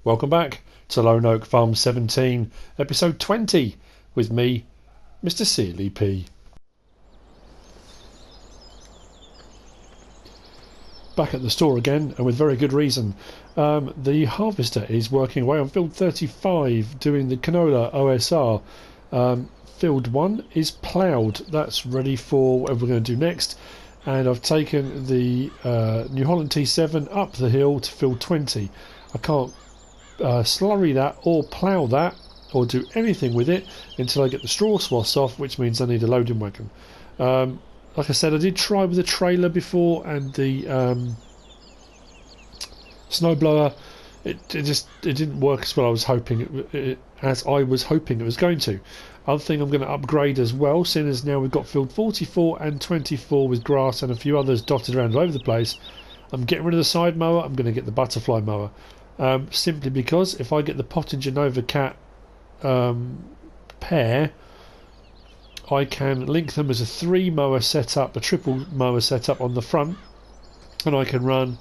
Welcome back to Lone Oak Farm 17, episode 20, with me, MrSealyp. Back at the store again, and with very good reason. The harvester is working away on field 35, doing the canola OSR. Field 1 is ploughed. That's ready for whatever we're going to do next. And I've taken the New Holland T7 up the hill to field 20. I can't slurry that or plough that or do anything with it until I get the straw swaths off, which means I need a loading wagon. Like I said, I did try with the trailer before and the snowblower. It didn't work as well I was hoping it was going to. Other thing I'm going to upgrade as well, seeing as now we've got field 44 and 24 with grass and a few others dotted around all over the place. I'm getting rid of the side mower. I'm going to get the butterfly mower. Simply because if I get the Pottinger Nova Cat pair, I can link them as a 3 mower setup, a triple mower setup on the front, and I can run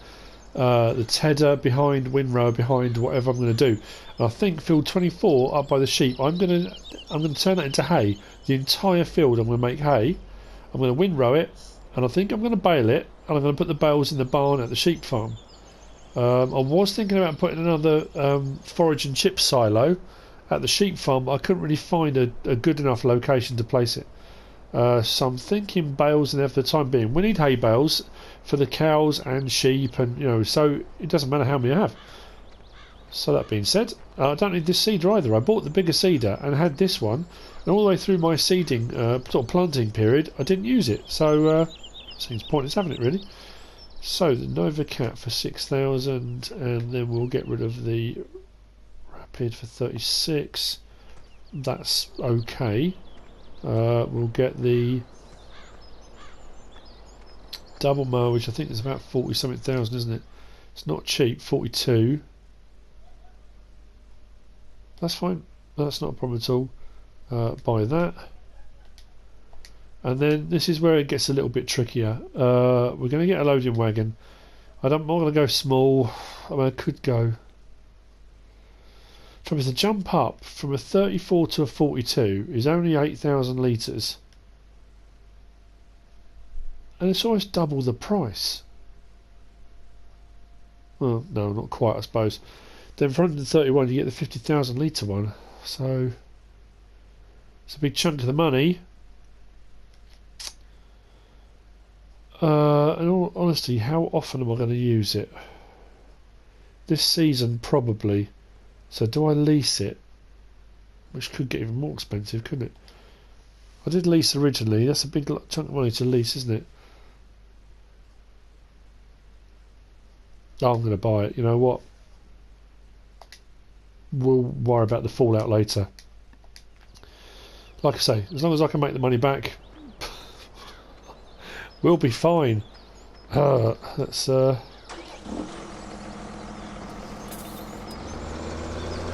the tedder behind, windrower behind, whatever I'm going to do. And I think field 24 up by the sheep, I'm going to turn that into hay. The entire field I'm going to make hay. I'm going to windrow it, and I think I'm going to bale it, and I'm going to put the bales in the barn at the sheep farm. I was thinking about putting another forage and chip silo at the sheep farm, but I couldn't really find a good enough location to place it. So I'm thinking bales in there for the time being. We need hay bales for the cows and sheep, and so it doesn't matter how many I have. So that being said, I don't need this seeder either. I bought the bigger seeder and had this one, and all the way through my seeding sort of planting period, I didn't use it. So seems pointless having it really. So the Nova Cat for 6,000, and then we'll get rid of the Rapid for 36. That's okay. We'll get the double mower, which I think is about 40 something thousand, isn't it? It's not cheap. 42. That's fine. That's not a problem at all. Buy that. And then this is where it gets a little bit trickier. We're going to get a loading wagon. I'm not going to go small. I mean, I could go. From the jump up from a 34 to a 42 is only 8,000 litres. And it's almost double the price. Well, no, not quite, I suppose. Then for 131 you get the 50,000 litre one. So it's a big chunk of the money. In all honesty, how often am I going to use it? This season, probably. So do I lease it? Which could get even more expensive, couldn't it? I did lease originally. That's a big chunk of money to lease, isn't it? Oh, I'm going to buy it. You know what? We'll worry about the fallout later. Like I say, as long as I can make the money back, we'll be fine. That's like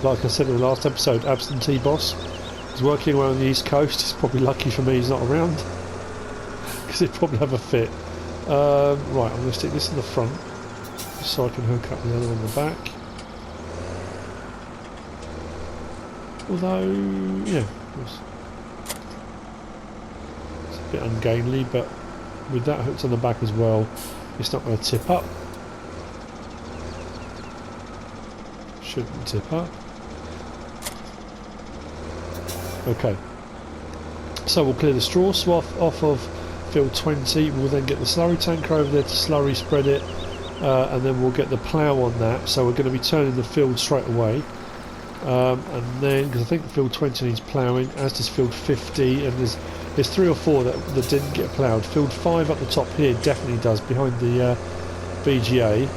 I said in the last episode, absentee boss is working around the east coast. It's probably lucky for me he's not around, because he'd probably have a fit. Right, I'm going to stick this in the front just so I can hook up the other one in the back. Although, yeah, it's a bit ungainly, but with that hooked on the back as well, it's not going to tip up. Shouldn't tip up. Okay. So we'll clear the straw swath off of field 20. We'll then get the slurry tanker over there to slurry spread it, and then we'll get the plough on that. So we're going to be turning the field straight away. And then, because I think field 20 needs ploughing, as does field 50, and there's 3 or 4 that didn't get ploughed. Field 5 up the top here definitely does, behind the VGA.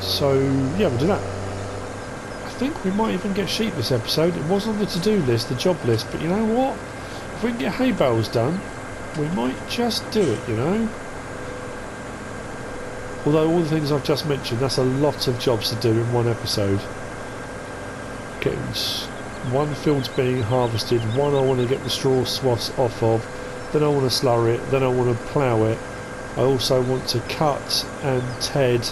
So yeah, we'll do that. I think we might even get sheep this episode. It was on the to-do list, the job list, but you know what? If we can get hay bales done, we might just do it, you know? Although all the things I've just mentioned, that's a lot of jobs to do in one episode. Getting one field's being harvested, one I want to get the straw swaths off of, then I want to slurry it, then I want to plough it. I also want to cut and ted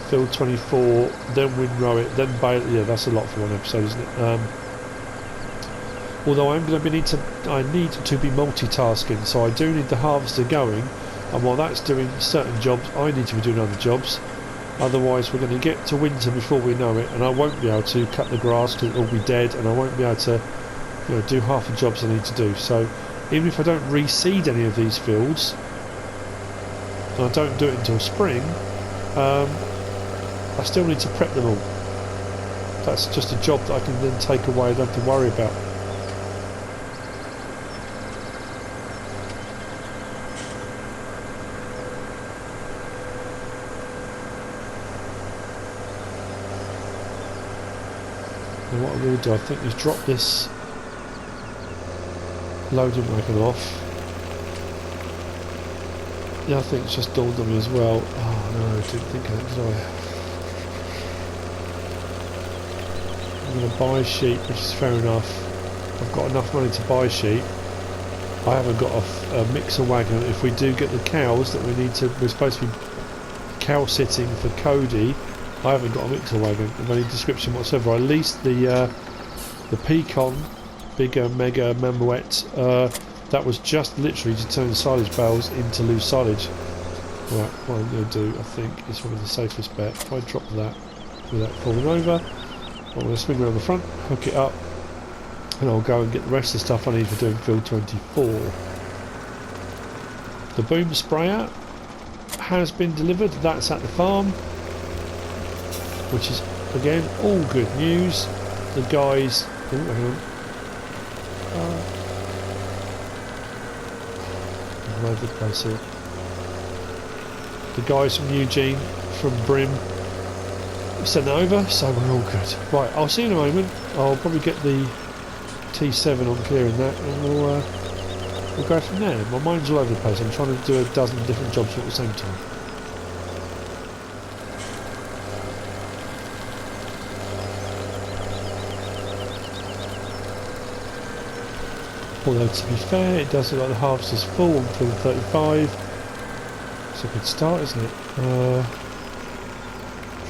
field 24, then windrow it, then bale. Yeah, that's a lot for one episode, isn't it? Although I need to be multitasking, so I do need the harvester going, and while that's doing certain jobs, I need to be doing other jobs. Otherwise, we're going to get to winter before we know it, and I won't be able to cut the grass because it'll be dead, and I won't be able to, do half the jobs I need to do. So, even if I don't reseed any of these fields, and I don't do it until spring, I still need to prep them all. That's just a job that I can then take away and don't have to worry about. And what I will do, I think, is drop this loading wagon off. The other thing that's just dawned on me as well. Oh no, I didn't think of that, did I? I'm going to buy sheep, which is fair enough. I've got enough money to buy sheep. I haven't got a mixer wagon. If we do get the cows that we're supposed to be cow sitting for Cody, I haven't got a mixer wagon of any description whatsoever. I leased the Pecan, bigger mega Mamuet. That was just literally to turn silage bales into loose silage. Right, what I'm going to do, I think, is probably the safest bet. If I drop that without falling over, I'm going to swing around the front, hook it up, and I'll go and get the rest of the stuff I need for doing field 24. The boom sprayer has been delivered. That's at the farm, which is again all good news. The guys, oh, hang on. I'm all over the place here. The guys from Eugene, from Brim, sent that over, so we're all good. Right, I'll see you in a moment. I'll probably get the T7 on clearing that, and we'll go from there. My mind's all over the place. I'm trying to do a dozen different jobs at the same time. Although to be fair, it does look like the harvest is full on field 35. It's a good start, isn't it?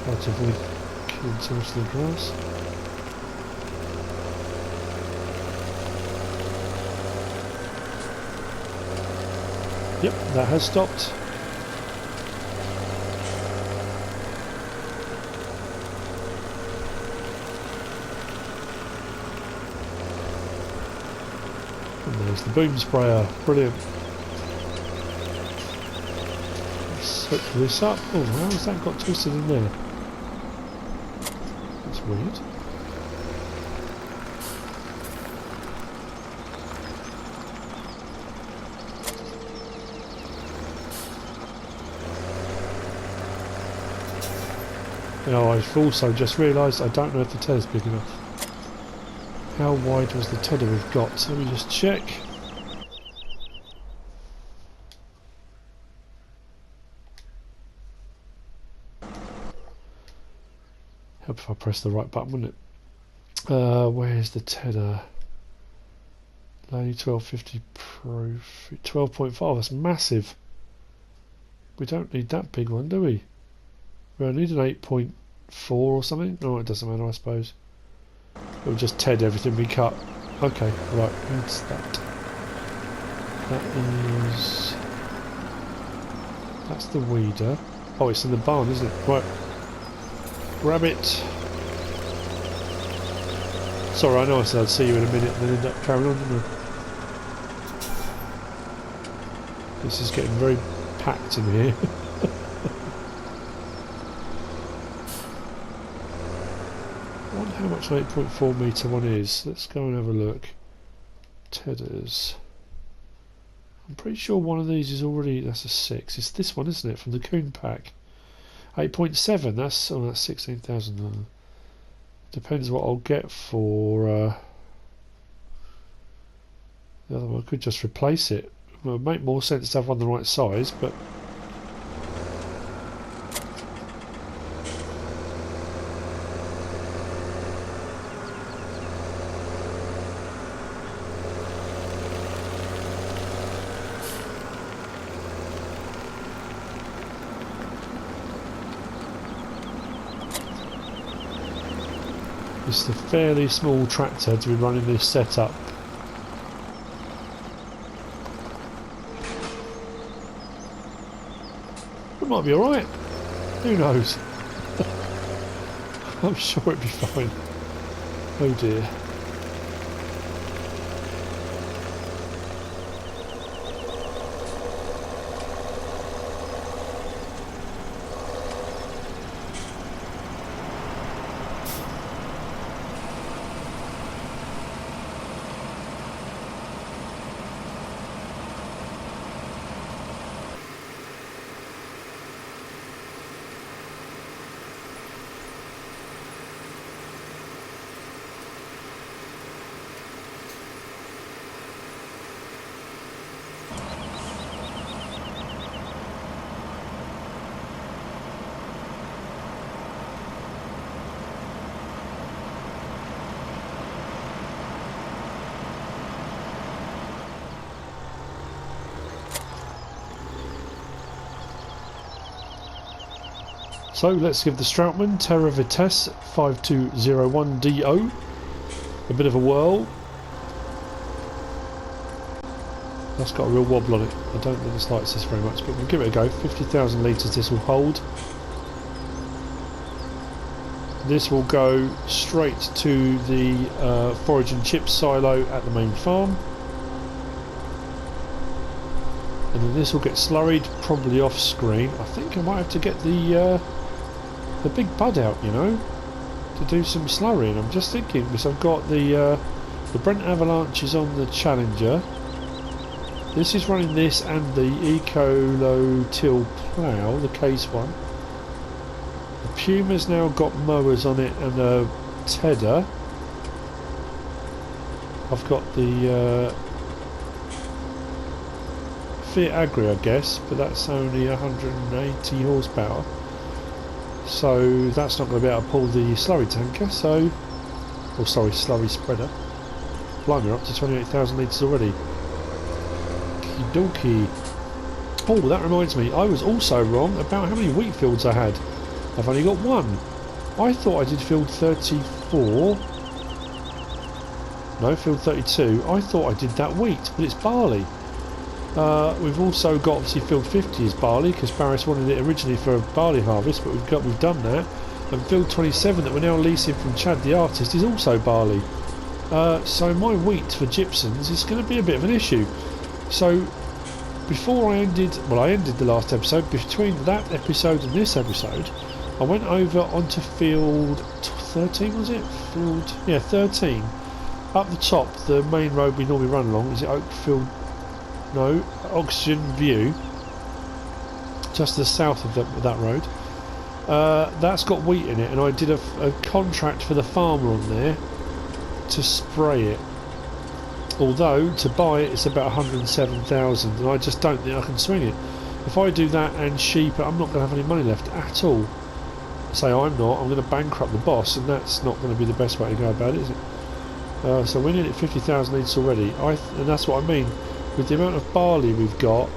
Try to avoid killing too much of the grass. Yep, that has stopped. And there's the boom sprayer. Brilliant. Let's hook this up. Oh, how has that got twisted in there? That's weird. Oh, I've also just realised I don't know if the tedder's big enough. How wide was the tedder we've got? So let me just check. Help if I press the right button, wouldn't it? Where's the tedder? Only 1250 proof. 12.5, that's massive. We don't need that big one, do we? We only need an 8.4 or something. No, it doesn't matter, I suppose. We'll just TED everything we cut. Okay, right, what's that? That's the weeder. Oh, it's in the barn, isn't it? Right. Grab it. Sorry, I know I said I'd see you in a minute and then end up carrying on, didn't I? This is getting very packed in here. I wonder how much an 8.4 metre one is. Let's go and have a look. Tedders. I'm pretty sure one of these is already, that's a 6. It's this one, isn't it, from the Coon pack. 8.7, that's 16,000. Depends what I'll get for the other one. I could just replace it. Well, it would make more sense to have one the right size, but It's a fairly small tractor to be running this setup. It might be alright. Who knows? I'm sure it'd be fine. Oh dear. So let's give the Stroutman Terra Vitesse 5201DO a bit of a whirl. That's got a real wobble on it. I don't think this likes this very much, but we'll give it a go. 50,000 litres this will hold. This will go straight to the forage and chip silo at the main farm. And then this will get slurried, probably off screen. I think I might have to get the big bud out, you know, to do some slurrying. I'm just thinking, because I've got the Brent Avalanches on the Challenger. This is running this and the Ecolo Till plough, the case one. The Puma's now got mowers on it and a tedder. I've got the Fiat Agri, I guess, but that's only 180 horsepower. So that's not going to be able to pull the slurry tanker, so... oh sorry, slurry spreader. Blimey, we're up to 28,000 litres already. Okie dokie. Oh, that reminds me, I was also wrong about how many wheat fields I had. I've only got one. I thought I did field 34. No, field 32. I thought I did that wheat, but it's barley. We've also got obviously field 50 is barley because Barris wanted it originally for a barley harvest, but we've done that. And field 27 that we're now leasing from Chad the artist is also barley. So my wheat for gypsums is going to be a bit of an issue. So before I ended the last episode. Between that episode and this episode, I went over onto field 13. Was it field? Yeah, 13. Up the top, the main road we normally run along. Is it Oakfield? No, Oxygen View, just to the south of that road. That's got wheat in it, and I did a contract for the farmer on there to spray it. Although to buy it, it's about 107,000, and I just don't think I can swing it. If I do that and sheep it, I'm not going to have any money left at all. Say I'm going to bankrupt the boss, and that's not going to be the best way to go about it, is it? So we're nearly at 50,000 litres already, and that's what I mean. With the amount of barley we've got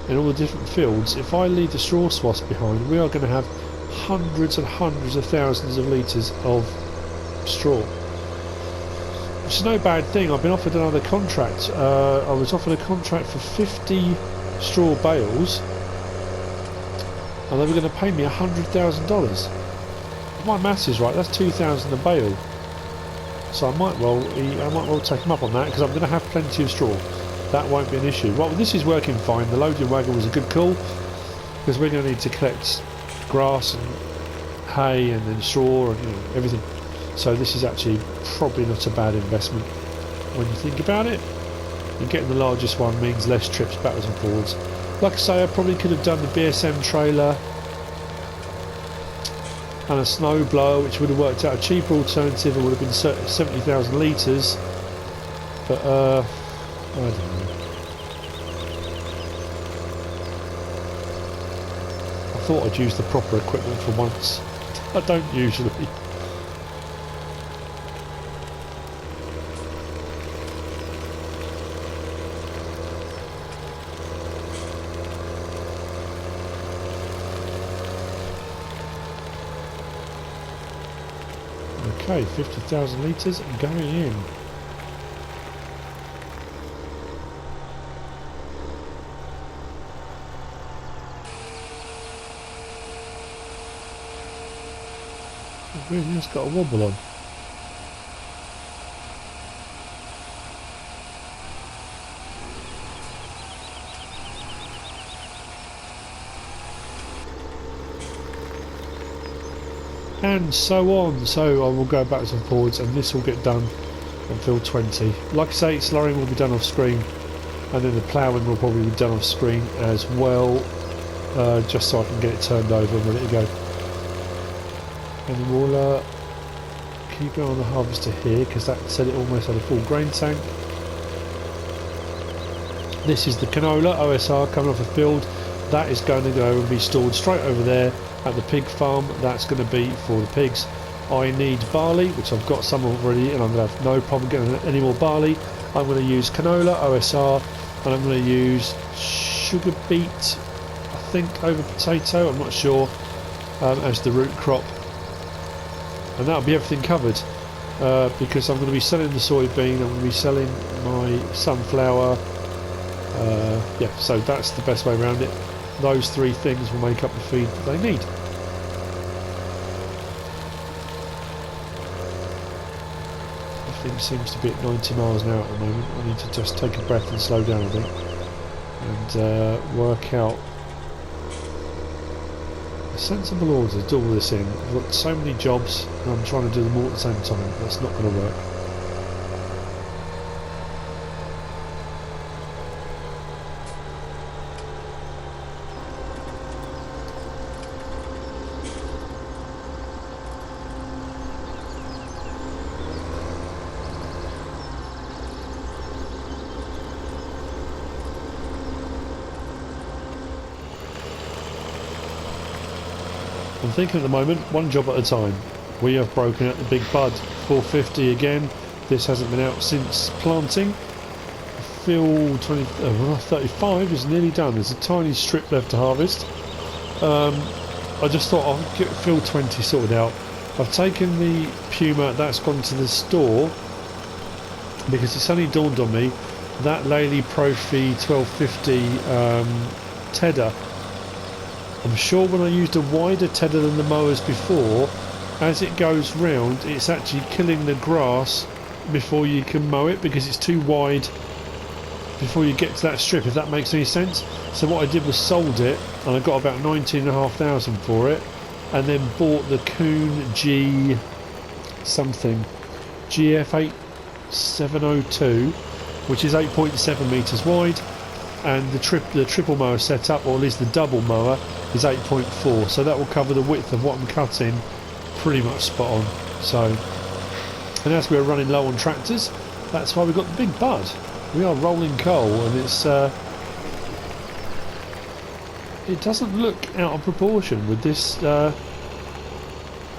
in all the different fields, if I leave the straw swaths behind, we are going to have hundreds and hundreds of thousands of litres of straw. Which is no bad thing. I've been offered another contract. I was offered a contract for 50 straw bales, and they were going to pay me $100,000. If my maths is right, that's 2,000 a bale. So I might well take them up on that, because I'm going to have plenty of straw. That won't be an issue. Well, this is working fine. The loading wagon was a good call, because we're going to need to collect grass and hay and then straw and everything. So this is actually probably not a bad investment when you think about it. And getting the largest one means less trips backwards and forwards. Like I say, I probably could have done the BSM trailer and a snow blower, which would have worked out a cheaper alternative. It would have been 70,000 litres. But I don't know. I thought I'd use the proper equipment for once. I don't usually. Okay, 50,000 litres going in. It really has got a wobble on. And so on. So I will go backwards and forwards, and this will get done on field 20. Like I say, slurrying will be done off screen, and then the ploughing will probably be done off screen as well, just so I can get it turned over and ready to go. And then we'll keep it on the harvester here, because that said it almost had a full grain tank. This is the canola OSR coming off the field. That is going to go and be stored straight over there at the pig farm. That's going to be for the pigs. I need barley, which I've got some already, and I'm going to have no problem getting any more barley. I'm going to use canola OSR, and I'm going to use sugar beet, I think, over potato, I'm not sure, as the root crop. And that'll be everything covered, because I'm going to be selling the soybean, I'm going to be selling my sunflower. Yeah, so that's the best way around it. Those three things will make up the feed that they need. Everything seems to be at 90 miles an hour at the moment. I need to just take a breath and slow down a bit and work out a sensible order to do all this in. I've got so many jobs and I'm trying to do them all at the same time. That's not going to work. I'm thinking at the moment, one job at a time. We have broken out the big bud. 450 again. This hasn't been out since planting. Field 35 is nearly done. There's a tiny strip left to harvest. I just thought I'll get field 20 sorted out. I've taken the Puma, that's gone to the store, because it's only dawned on me that Lely Profi 1250 tedder, I'm sure when I used a wider tedder than the mowers before, as it goes round it's actually killing the grass before you can mow it, because it's too wide before you get to that strip, if that makes any sense. So what I did was sold it, and I got about 19,500 for it, and then bought the Kuhn G something GF8702, which is 8.7 metres wide, and the triple mower setup, or at least the double mower, is 8.4, so that will cover the width of what I'm cutting pretty much spot on. So, and as we're running low on tractors, that's why we've got the big bud. We are rolling coal, and it's it doesn't look out of proportion with this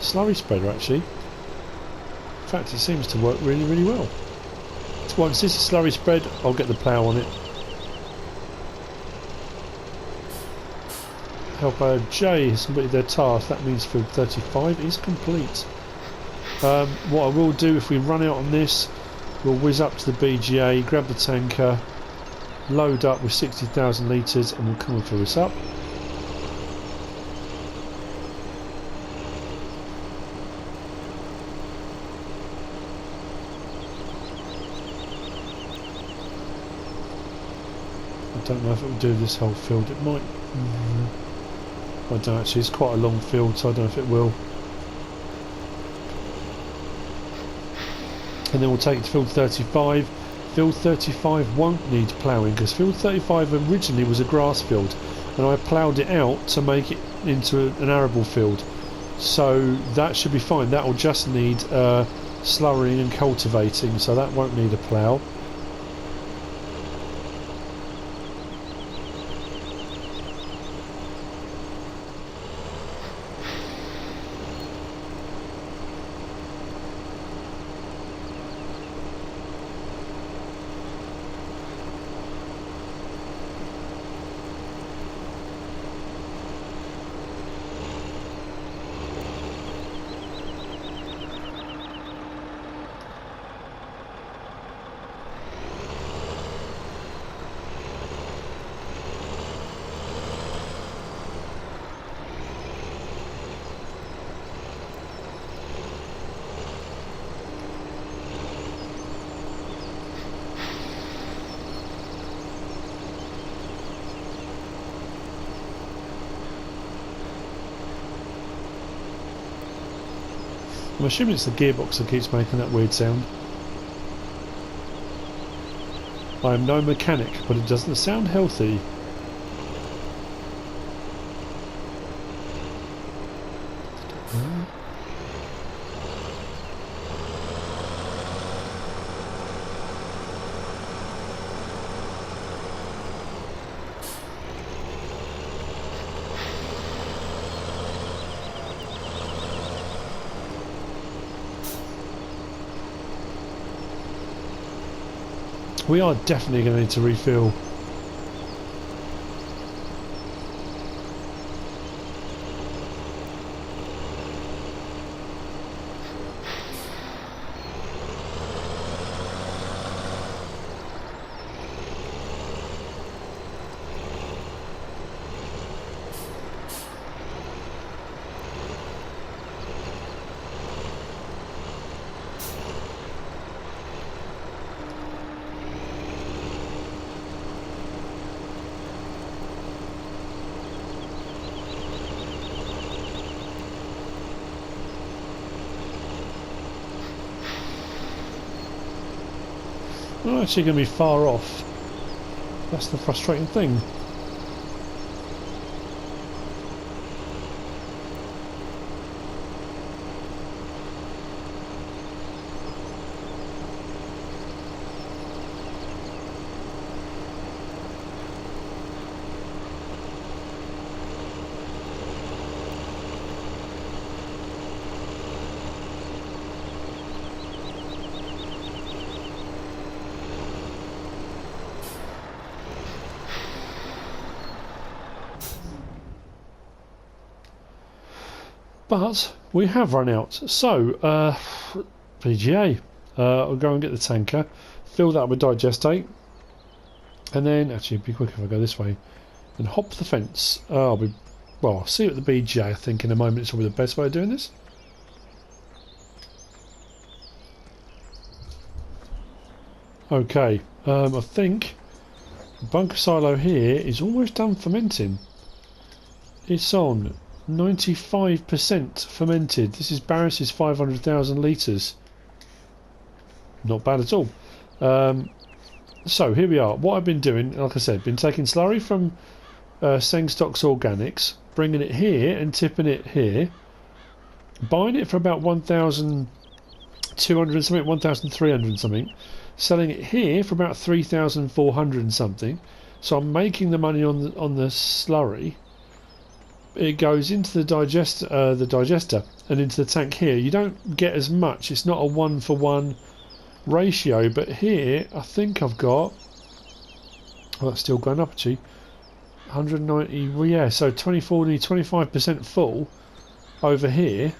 slurry spreader actually. In fact, it seems to work really, really well. So once this is slurry spread, I'll get the plough on it. Helper J has completed their task. That means field 35 is complete. What I will do, if we run out on this, we'll whiz up to the BGA, grab the tanker, load up with 60,000 litres, and we'll come and fill this up. I don't know if it will do this whole field. It might. I don't know, actually, it's quite a long field, so I don't know if it will. And then we'll take it to field 35. Field 35 won't need ploughing, because field 35 originally was a grass field, and I ploughed it out to make it into an arable field. So that should be fine. That will just need slurrying and cultivating, so that won't need a plough. I'm assuming it's the gearbox that keeps making that weird sound. I am no mechanic, but it doesn't sound healthy. We are definitely going to need to refuel. We're not actually going to be far off. That's the frustrating thing. But we have run out. So, PGA. I'll go and get the tanker, fill that with digestate, and then actually it'd be quicker if I go this way and hop the fence. I'll see you at the BGA. I think in a moment it's probably the best way of doing this. Okay, I think the bunker silo here is almost done fermenting. It's on 95% fermented. This is Barris's 500,000 litres. Not bad at all. So here we are. What I've been doing, like I said, been taking slurry from Sengstock's Organics, bringing it here and tipping it here, buying it for about 1,200 something, 1,300 something, selling it here for about 3,400 something. So I'm making the money on the slurry. It goes into the digester and into the tank here. You don't get as much. It's not a 1-for-1 ratio, but here I think I've got, well, that's still going up actually, 190, well, yeah, so 25% full over here.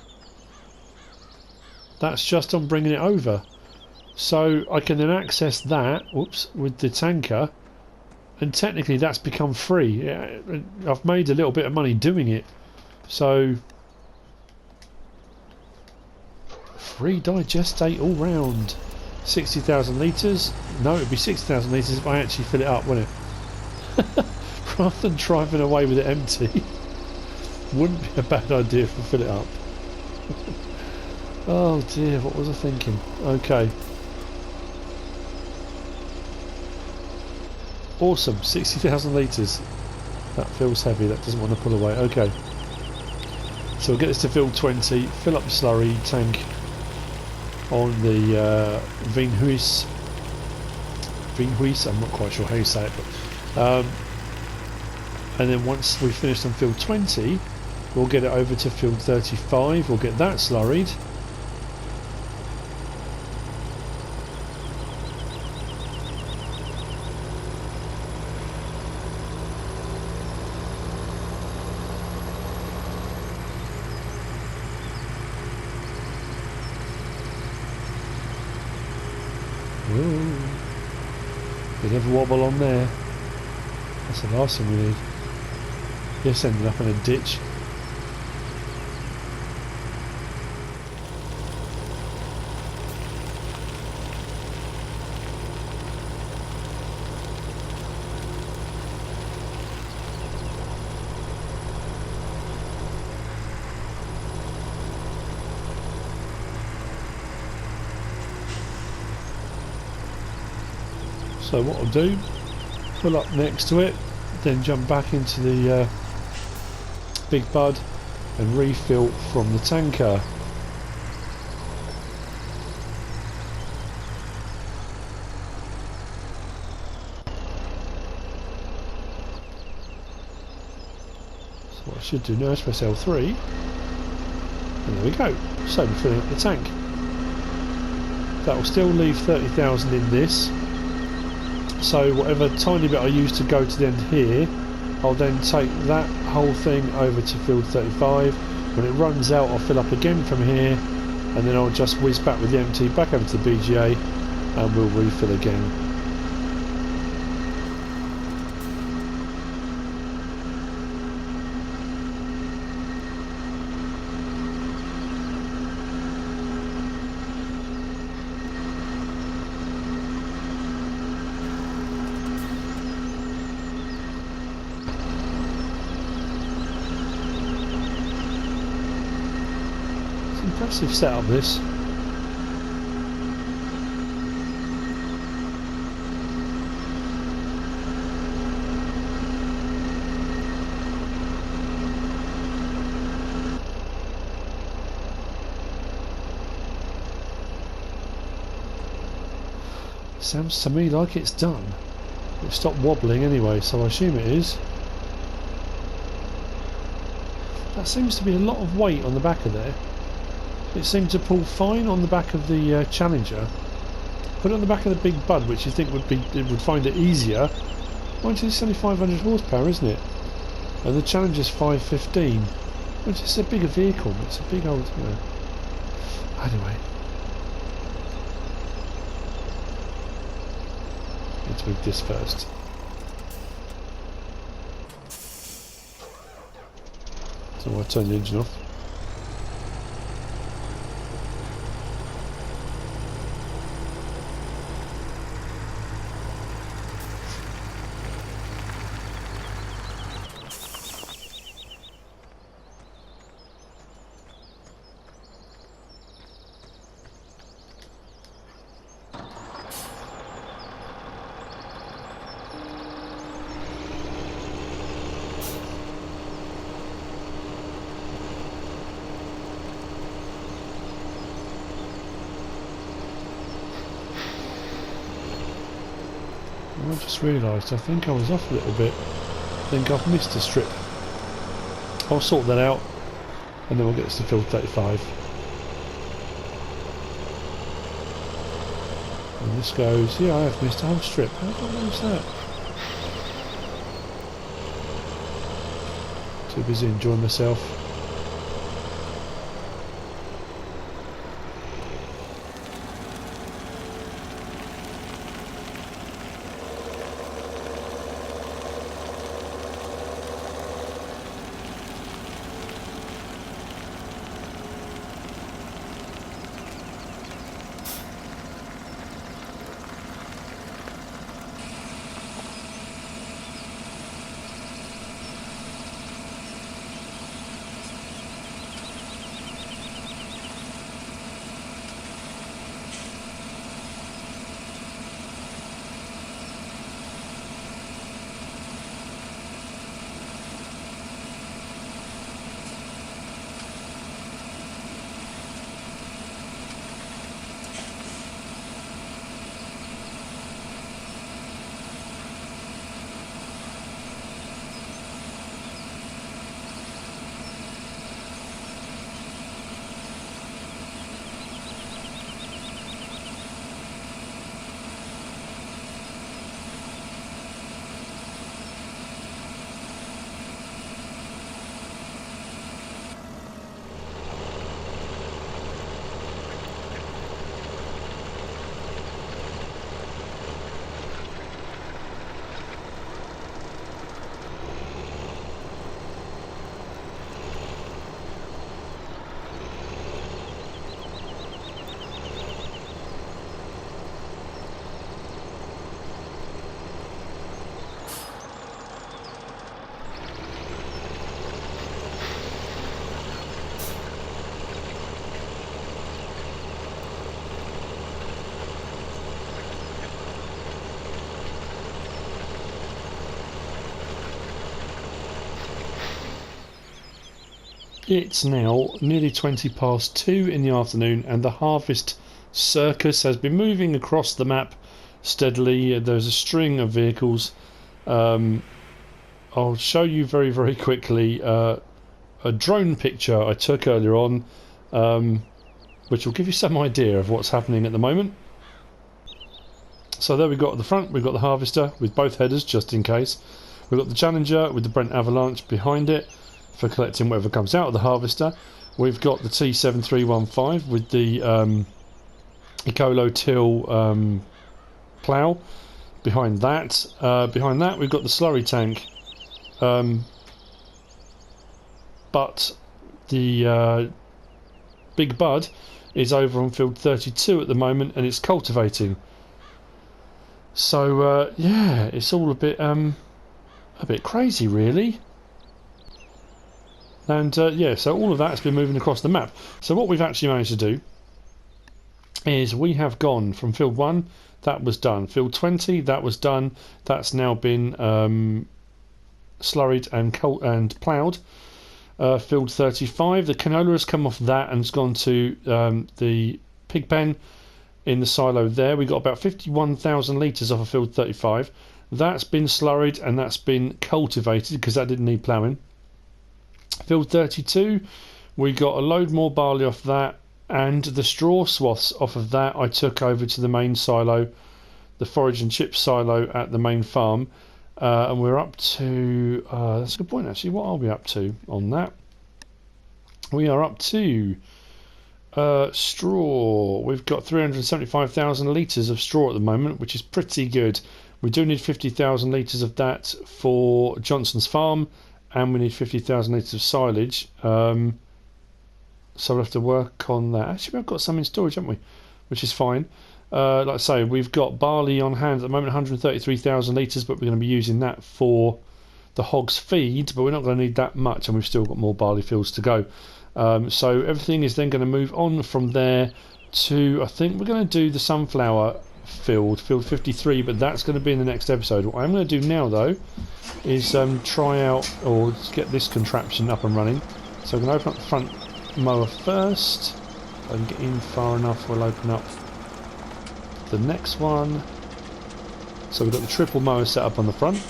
That's just on bringing it over, so I can then access that, whoops, with the tanker, and technically that's become free. I've made a little bit of money doing it, so free digestate all round. 60,000 litres. No, it'd be 60,000 litres if I actually fill it up, wouldn't it? Rather than driving away with it empty. Wouldn't be a bad idea if I fill it up. Oh dear, what was I thinking? Okay. Awesome, 60,000 litres. That feels heavy, that doesn't want to pull away. Okay. So we'll get this to fill 20, fill up the slurry tank on the Vinhuis, I'm not quite sure how you say it, but and then once we've finished on field 20, we'll get it over to field 35, we'll get that slurried. Whoa. Bit of a wobble on there. That's the last thing we need. Just ended up in a ditch. So what I'll do, pull up next to it, then jump back into the Big Bud and refill from the tanker. So what I should do now is press L3, and there we go. So we're filling up the tank. That will still leave 30,000 in this. So whatever tiny bit I use to go to the end here, I'll then take that whole thing over to field 35. When it runs out, I'll fill up again from here, and then I'll just whiz back with the empty back over to the BGA, and we'll refill again. Impressive setup, this. Sounds to me like it's done. It stopped wobbling anyway, so I assume it is. That seems to be a lot of weight on the back of there. It seemed to pull fine on the back of the Challenger. Put it on the back of the Big Bud, which you think would find it easier. Mind you, it's only 500 horsepower, isn't it? And the Challenger's 515, which is a bigger vehicle. It's a big old, you know. Anyway, let's move this first. So I'll turn the engine off. I just realised I think I was off a little bit. I think I've missed a strip. I'll sort that out and then we'll get to field 35. And this goes, yeah, I have missed a whole strip. How did I lose that? Too busy enjoying myself. It's now nearly 2 in the afternoon, and the harvest circus has been moving across the map steadily. There's a string of vehicles. I'll show you very, very quickly a drone picture I took earlier on, which will give you some idea of what's happening at the moment. So there we've got at the front, we've got the harvester with both headers just in case. We've got the Challenger with the Brent Avalanche behind it for collecting whatever comes out of the harvester. We've got the T7315 with the Ecolo Till plough behind that. Behind that we've got the slurry tank. But the Big Bud is over on field 32 at the moment, and it's cultivating. So yeah, it's all a bit crazy, really. And yeah, so all of that's been moving across the map. So what we've actually managed to do is we have gone from field 1, that was done. Field 20, that was done. That's now been slurried and ploughed. Field 35, the canola has come off that and has gone to the pig pen in the silo there. We got about 51,000 litres off of field 35. That's been slurried and that's been cultivated because that didn't need ploughing. Field 32, we got a load more barley off that, and the straw swaths off of that I took over to the main silo, the forage and chip silo at the main farm. And we're up to, that's a good point actually, what are we up to on that? We are up to straw. We've got 375,000 litres of straw at the moment, which is pretty good. We do need 50,000 litres of that for Johnson's farm, and we need 50,000 litres of silage. So we'll have to work on that. Actually, we've got some in storage, haven't we? Which is fine. Like I say, we've got barley on hand at the moment, 133,000 litres, but we're going to be using that for the hogs' feed, but we're not going to need that much, and we've still got more barley fields to go. So everything is then going to move on from there to, I think we're going to do the sunflower field 53, but that's going to be in the next episode. What I'm going to do now, though, is try out or get this contraption up and running. So we're going to open up the front mower first. If I can get in far enough, we'll open up the next one. So we've got the triple mower set up on the front,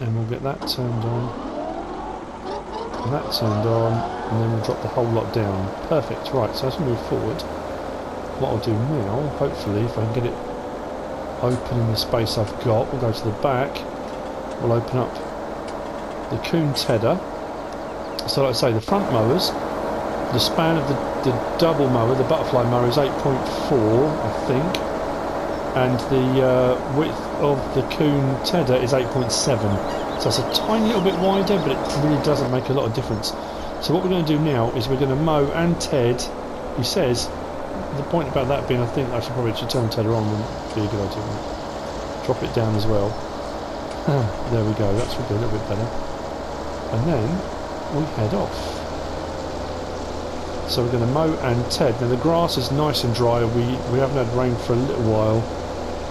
and we'll get that turned on and that turned on, and then we'll drop the whole lot down. Perfect. Right, so as we move forward, what I'll do now, hopefully if I can get it open in the space I've got, we'll go to the back, we'll open up the Coon Tedder. So like I say, the front mowers, the span of the double mower, the butterfly mower, is 8.4, I think, and the width of the Coon Tedder is 8.7. So it's a tiny little bit wider, but it really doesn't make a lot of difference. So what we're going to do now is we're going to mow and ted. He says, the point about that being, I think I should probably turn the tedder on, wouldn't be a good idea. Drop it down as well. There we go, that should be a little bit better. And then we head off. So we're going to mow and ted. Now the grass is nice and dry. We haven't had rain for a little while.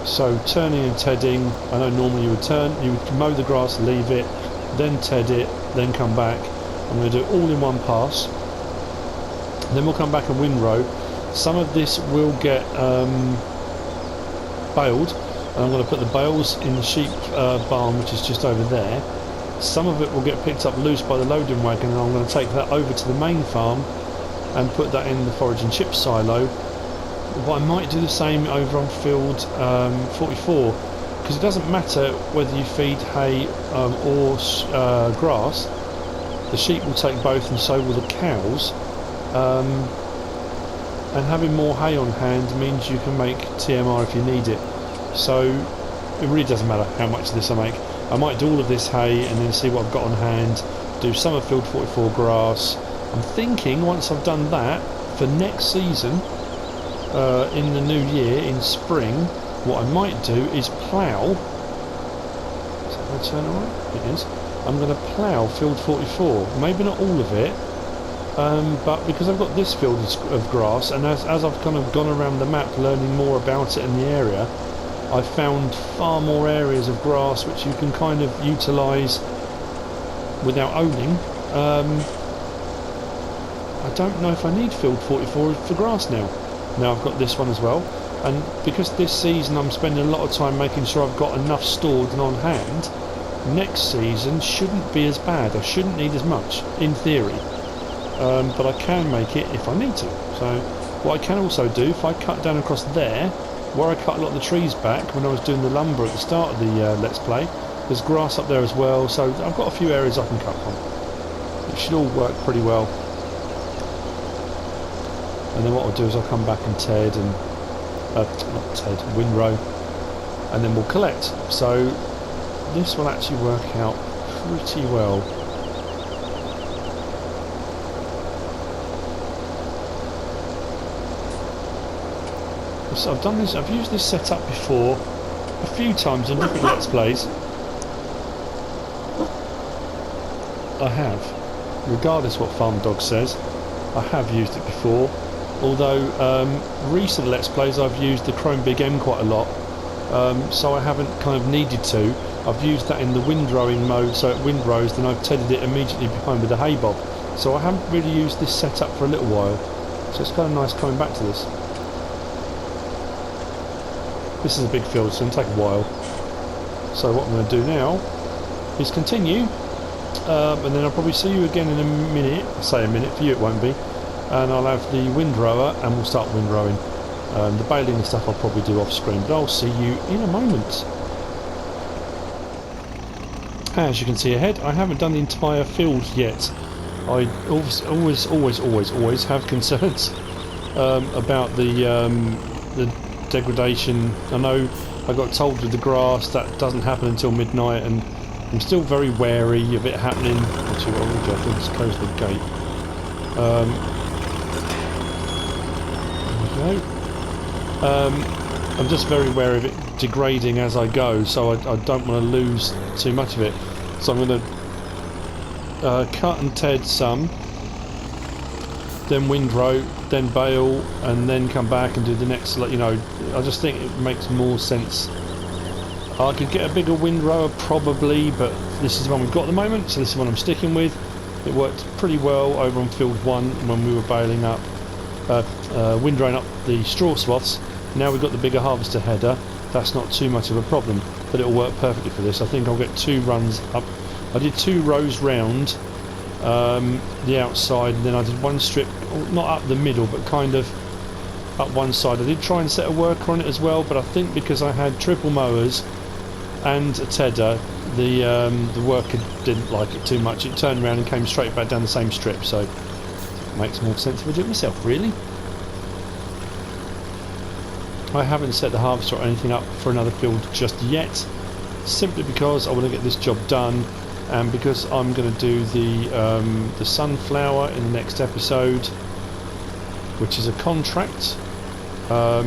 So turning and tedding, I know normally you would mow the grass, leave it, then ted it, then come back. I'm going to do it all in one pass. Then we'll come back and windrow. Some of this will get baled, and I'm going to put the bales in the sheep barn, which is just over there. Some of it will get picked up loose by the loading wagon, and I'm going to take that over to the main farm and put that in the forage and chip silo. But I might do the same over on field 44, because it doesn't matter whether you feed hay or grass. The sheep will take both, and so will the cows. And having more hay on hand means you can make TMR if you need it. So it really doesn't matter how much of this I make. I might do all of this hay and then see what I've got on hand, do some of field 44 grass. I'm thinking once I've done that, for next season, in the new year, in spring, what I might do is plough. Is that going to turn alright? It is. I'm going to plough field 44. Maybe not all of it, but because I've got this field of grass, and as I've kind of gone around the map learning more about it in the area, I've found far more areas of grass which you can kind of utilise without owning. I don't know if I need field 44 for grass now. Now I've got this one as well, and because this season I'm spending a lot of time making sure I've got enough stored and on hand, next season shouldn't be as bad. I shouldn't need as much, in theory, but I can make it if I need to. So what I can also do, if I cut down across there, where I cut a lot of the trees back when I was doing the lumber at the start of the Let's Play, there's grass up there as well, so I've got a few areas I can cut from. It should all work pretty well. And then what I'll do is I'll come back and Ted and not Ted, windrow, and then we'll collect. So this will actually work out pretty well. So I've done this. I've used this setup before a few times on different Let's Plays. I have, regardless what Farm Dog says, I have used it before. Although recent Let's Plays I've used the Chrome Big M quite a lot, so I haven't kind of needed to. I've used that in the windrowing mode, so it windrows, then I've tedded it immediately behind with the hay bob. So I haven't really used this setup for a little while, so it's kind of nice coming back to this. This is a big field, so it's going to take a while. So what I'm going to do now is continue, and then I'll probably see you again in a minute. I say a minute, for you it won't be. And I'll have the windrower and we'll start windrowing. The baling and stuff I'll probably do off screen, but I'll see you in a moment. As you can see ahead, I haven't done the entire field yet. I always have concerns about the degradation. I know I got told with the grass that doesn't happen until midnight, and I'm still very wary of it happening. Actually, what I'll do, I'll just close the gate. I'm just very wary of it degrading as I go, so I don't want to lose too much of it. So I'm going to cut and ted some, then windrow, then bale, and then come back and do the next. You know, I just think it makes more sense. I could get a bigger windrower probably, but this is the one we've got at the moment, so this is what I'm sticking with. It worked pretty well over on field 1 when we were baling up. Windrowing up the straw swaths. Now we've got the bigger harvester header. That's not too much of a problem, but it'll work perfectly for this. I think I'll get 2 runs up. I did 2 rows round the outside, and then I did 1 strip, not up the middle, but kind of up one side. I did try and set a worker on it as well, but I think because I had triple mowers and a tedder, the worker didn't like it too much. It turned around and came straight back down the same strip, so makes more sense if I do it myself, really. I haven't set the harvester or anything up for another field just yet, simply because I want to get this job done, and because I'm going to do the sunflower in the next episode, which is a contract. I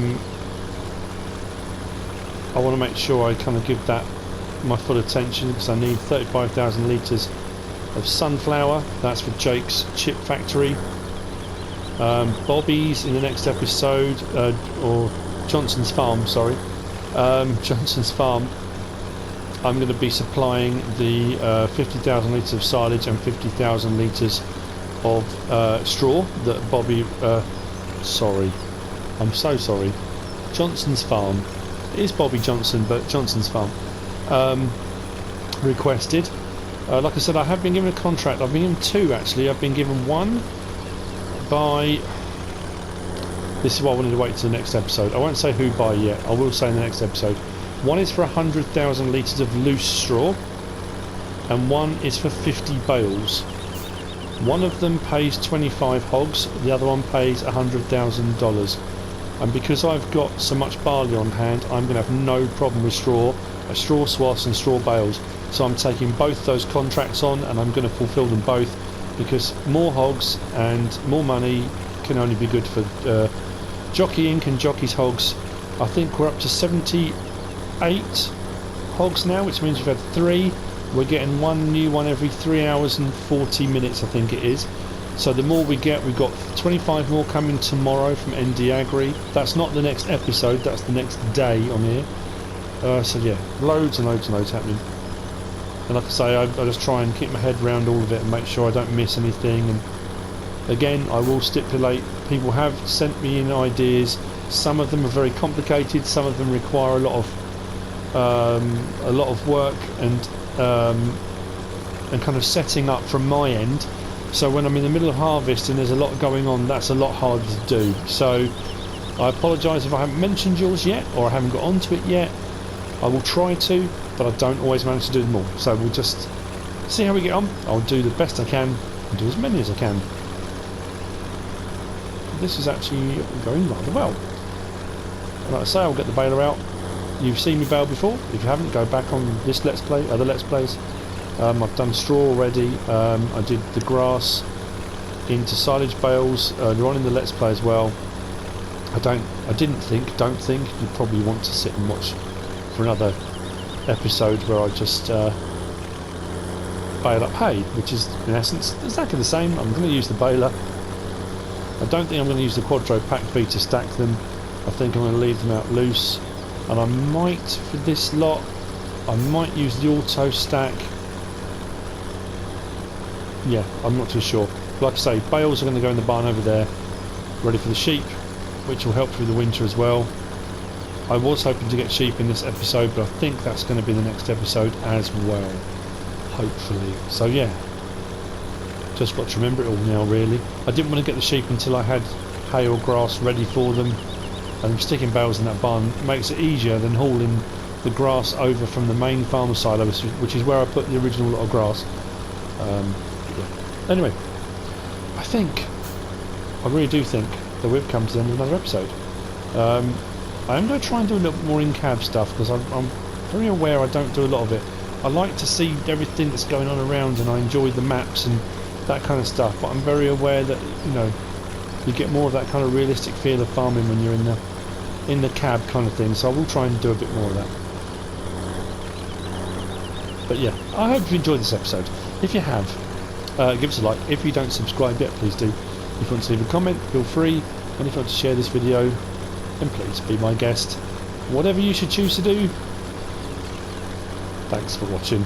want to make sure I kind of give that my full attention, because I need 35,000 litres of sunflower. That's for Jake's chip factory. Bobby's in the next episode, or Johnson's farm, sorry. Johnson's farm, I'm going to be supplying the 50,000 litres of silage and 50,000 litres of straw that Bobby, sorry, I'm so sorry, Johnson's farm, it is Bobby Johnson, but Johnson's farm, requested. Like I said, I have been given a contract. I've been given 2 actually. I've been given 1 by, this is why I wanted to wait till the next episode. I won't say who by yet, I will say in the next episode. 1 is for 100,000 litres of loose straw, and 1 is for 50 bales. One of them pays 25 hogs, the other one pays $100,000. And because I've got so much barley on hand, I'm going to have no problem with straw swaths and straw bales. So I'm taking both those contracts on, and I'm going to fulfil them both, because more hogs and more money can only be good for Jockey Inc. and Jockey's Hogs. I think we're up to 78 hogs now, which means we've had 3. We're getting 1 new one every 3 hours and 40 minutes, I think it is. So the more we get, we've got 25 more coming tomorrow from ND Agri. That's not the next episode, that's the next day on here. So yeah, loads and loads and loads happening. And like I say, I just try and keep my head around all of it and make sure I don't miss anything. And again, I will stipulate, people have sent me in ideas. Some of them are very complicated. Some of them require a lot of work and kind of setting up from my end. So when I'm in the middle of harvest and there's a lot going on, that's a lot harder to do. So I apologise if I haven't mentioned yours yet, or I haven't got onto it yet. I will try to, but I don't always manage to do them all. So we'll just see how we get on. I'll do the best I can and do as many as I can. This is actually going rather well. And like I say, I'll get the baler out. You've seen me bale before. If you haven't, go back on this Let's Play, other Let's Plays. I've done straw already. I did the grass into silage bales earlier on in the Let's Play as well. Don't think you probably want to sit and watch for another episode where I just bale up hay, which is in essence exactly the same. I'm going to use the baler. I don't think I'm going to use the Quadro Pack V to stack them. I think I'm going to leave them out loose, and I might, for this lot, I might use the auto stack. Yeah, I'm not too sure. Like I say, bales are going to go in the barn over there, ready for the sheep, which will help through the winter as well. I was hoping to get sheep in this episode, but I think that's going to be the next episode as well, hopefully. So yeah, just got to remember it all now really. I didn't want to get the sheep until I had hay or grass ready for them, and sticking bales in that barn makes it easier than hauling the grass over from the main farm silo, which is where I put the original lot of grass. Yeah. Anyway, I really do think that we've come to the end of another episode. I am going to try and do a little bit more in-cab stuff, because I'm very aware I don't do a lot of it. I like to see everything that's going on around, and I enjoy the maps and that kind of stuff, but I'm very aware that, you know, you get more of that kind of realistic feel of farming when you're in the cab kind of thing, so I will try and do a bit more of that. But yeah, I hope you enjoyed this episode. If you have, give us a like. If you don't subscribe yet, please do. If you want to leave a comment, feel free, and if you want to share this video, then please be my guest. Whatever you should choose to do. Thanks for watching.